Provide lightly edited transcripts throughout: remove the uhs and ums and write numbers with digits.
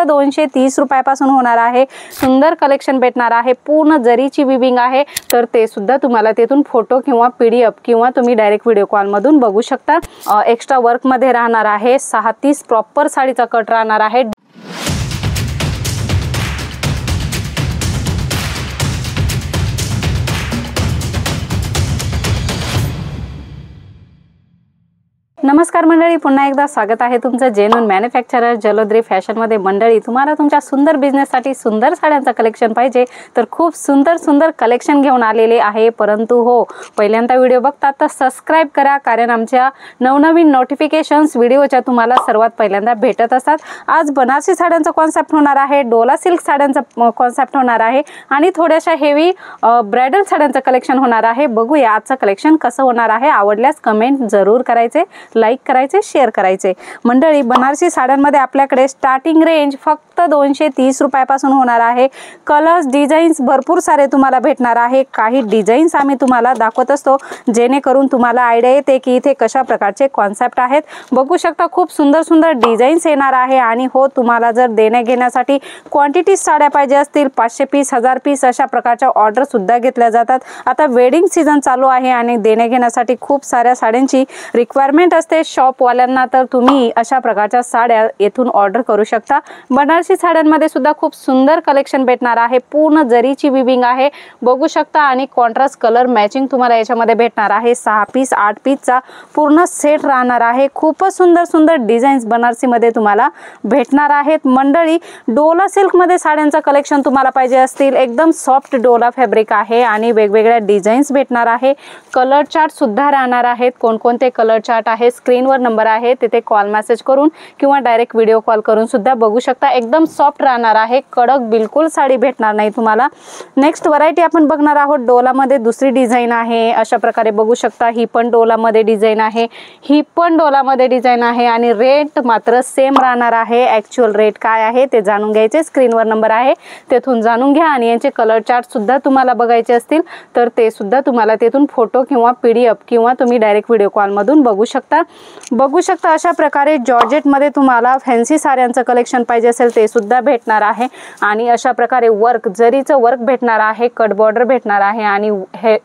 230 रुपयापासून होणार आहे। सुंदर कलेक्शन भेटणार आहे, पूर्ण जरीची विविंग आहे, तर ते सुद्धा तुम्हाला तेथून फोटो किंवा PDF किंवा तुम्ही डायरेक्ट व्हिडिओ कॉल मधून बघू शकता। एक्स्ट्रा वर्क मध्ये राहणार आहे, 6:30 प्रॉपर साडीचा कट राहणार आहे। नमस्कार मंडळी, पुन्हा एकदा स्वागत आहे तुमचं जेन्युइन मॅन्युफॅक्चरर जलोद्री फॅशन मध्ये। मंडळी, तुम्हाला तुमच्या सुंदर बिझनेस साठी सुंदर साड्यांचा कलेक्शन पाहिजे तर खूप सुंदर कलेक्शन घेऊन आलेले आहे। परंतु हो, पहिल्यांदा व्हिडिओ बघतात तर सबस्क्राइब करा, कारण आमच्या नवनवीन नोटिफिकेशन्स व्हिडिओच्या तुम्हाला सर्वात पहिल्यांदा भेटत असतात। आज बनारसी साड्यांचा कॉन्सेप्ट होणार आहे, डोला सिल्क साड्यांचा कॉन्सेप्ट होणार आहे आणि थोड्याशा हेवी ब्राइडल साड्यांचा कलेक्शन होणार आहे। बघूया आजचं कलेक्शन कसं होणार आहे। आवडल्यास कमेंट जरूर करायचे, लाईक करायचे, शेअर करायचे। मंडळी, बनारसी साड्यांमध्ये आपल्याकडे स्टार्टिंग रेंज फक्त 230 रुपयापासून होणार आहे। कलर्स, डिझाईन्स भरपूर सारे तुम्हाला भेटणार आहे। काही डिझाईन्स आम्ही तुम्हाला दाखवत असतो जेणेकरून तुम्हाला आयडिया येते की इथे कशा प्रकारचे कॉन्सेप्ट आहेत। बघू शकता, खूप सुंदर डिझाईन्स येणार आहे। आणि हो, तुम्हाला जर देण्या घेण्यासाठी क्वांटिटी साड्या पाहिजे असतील, 500 पीस, 1000 पीस अशा प्रकारच्या ऑर्डर सुद्धा घेतल्या जातात। आता वेडिंग सीझन चालू आहे आणि देण्या घेण्यासाठी खूप साऱ्या साड्यांची रिक्वायरमेंट असते शॉप वाल्यांना, तर तुम्ही अशा प्रकारच्या साड्या येथून ऑर्डर करू शकता। बनारसी साड्यांमध्ये सुद्धा खूप सुंदर कलेक्शन भेटणार आहे, पूर्ण जरीची विविंग आहे, बघू शकता। आणि कॉन्ट्रास्ट कलर मॅचिंग तुम्हाला याच्यामध्ये भेटणार आहे। 6 पीस 8 पीसचा पूर्ण सेट राहणार आहे। खूपच सुंदर डिझाईन्स बनारसी मध्ये तुम्हाला भेटणार आहेत। मंडळी, डोला सिल्क मध्ये साड्यांचा कलेक्शन तुम्हाला पाहिजे असतील, एकदम सॉफ्ट डोला फॅब्रिक आहे आणि वेगवेगळ्या डिझाईन्स भेटणार आहे। कलर चार्ट सुद्धा राहणार आहेत। कोणकोणते कलर चार्ट आहे स्क्रीनवर नंबर आहे, तिथे कॉल मेसेज करून किंवा डायरेक्ट व्हिडिओ कॉल करून सुद्धा बघू शकता। एकदम सॉफ्ट राहणार आहे, कडक बिलकुल साडी भेटणार नाही तुम्हाला। नेक्स्ट व्हरायटी आपण बघणार आहोत, डोला मध्ये दुसरी डिझाईन आहे। अशा प्रकारे बघू शकता, ही पण डोला मध्ये डिझाईन आहे, ही पण डोला मध्ये डिझाईन आहे आणि रेट मात्र सेम राहणार आहे। ॲक्च्युअल रेट काय आहे ते जाणून घ्यायचे, स्क्रीनवर नंबर आहे तेथून जाणून घ्या। आणि यांचे कलर चार्ट सुद्धा तुम्हाला बघायचे असतील तर ते सुद्धा तुम्हाला तेथून फोटो किंवा PDF किंवा तुम्ही डायरेक्ट व्हिडिओ कॉल मधून बघू शकता। अशा प्रकारे जॉर्जेट मध्ये तुम्हाला फॅन्सी साड्यांचं कलेक्शन पाहिजे असेल ते सुद्धा भेटणार आहे। आणि अशा प्रकारे वर्क, जरीचं वर्क भेटणार आहे, कट बॉर्डर भेटणार आहे आणि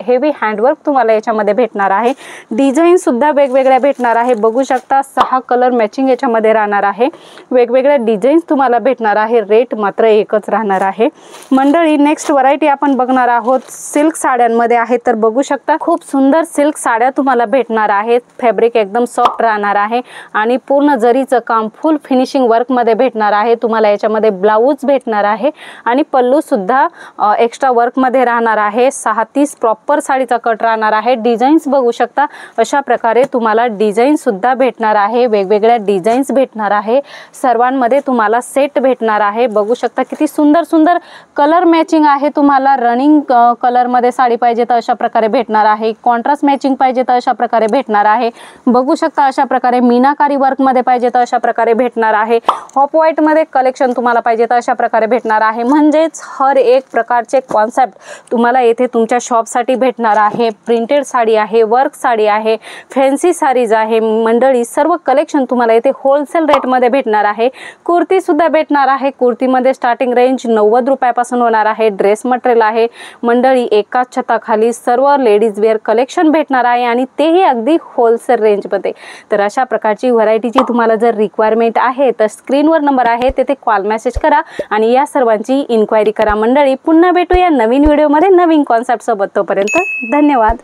हेवी हँडवर्क तुम्हाला याच्यामध्ये भेटणार आहे। डिझाईन सुद्धा वेगवेगळ्या भेटणार आहे, बघू शकता। 6 कलर मॅचिंग याच्यामध्ये राहणार आहे, वेगवेगळ्या डिझाईन्स तुम्हाला भेटणार आहे, रेट मात्र एकच राहणार आहे। मंडळी, नेक्स्ट व्हरायटी आपण बघणार आहोत सिल्क साड्यांमध्ये आहे, तर बघू शकता खूप सुंदर सिल्क साड्या तुम्हाला भेटणार आहेत। फॅब्रिक एकदम सॉफ्ट राहणार आहे आणि पूर्ण जरीचं काम फुल फिनिशिंग वर्क मध्ये भेटणार आहे। तुम्हाला याच्यामध्ये ब्लाउज भेटणार आहे आणि पल्लू सुद्धा एक्स्ट्रा वर्क मध्ये राहणार आहे। 6:30 प्रॉपर साडीचा कट राहणार आहे। डिझाईन्स बघू शकता, अशा प्रकारे तुम्हाला डिझाईन सुद्धा भेटणार आहे, वेगवेगळ्या डिझाईन्स भेटणार आहे। सर्वांमध्ये तुम्हाला सेट भेटणार आहे। बघू शकता किती सुंदर कलर मॅचिंग आहे। तुम्हाला रनिंग कलर मध्ये साडी पाहिजे तर अशा प्रकारे भेटणार आहे, कॉन्ट्रास्ट मॅचिंग पाहिजे तर अशा प्रकारे भेटणार आहे। बघू शकता, अशा प्रकारे मीनाकारी वर्क मध्ये पाहिजे तर अशा प्रकारे भेटणार आहे। ऑफ व्हाईट मध्ये कलेक्शन तुम्हाला पाहिजे तर अशा प्रकारे भेटणार आहे। म्हणजेच हर एक प्रकारचे कॉन्सेप्ट तुम्हाला येथे तुमच्या शॉप साठी भेटणार आहे। प्रिंटेड साडी आहे, वर्क साडी आहे, फॅन्सी साडीज आहे। मंडळी, सर्व कलेक्शन तुम्हाला येथे होलसेल रेट मध्ये भेटणार आहे। कुर्ती सुद्धा भेटणार आहे, कुर्ती मध्ये स्टार्टिंग रेंज 90 रुपयापासून होणार आहे। ड्रेस मटेरियल आहे। मंडळी, एकाच छताखाली सर्व लेडीज वेअर कलेक्शन भेटणार आहे आणि तेही अगदी होलसेल रेंज मध्ये। तर अशा प्रकारची व्हरायटीची तुम्हाला जर रिक्वायरमेंट आहे तर स्क्रीनवर नंबर आहे, तेथे कॉल मेसेज करा आणि या सर्वांची इन्क्वायरी करा। मंडळी, पुन्हा भेटूया नवीन व्हिडिओ मध्ये नवीन कॉन्सेप्ट सोबत। तोपर्यंत धन्यवाद।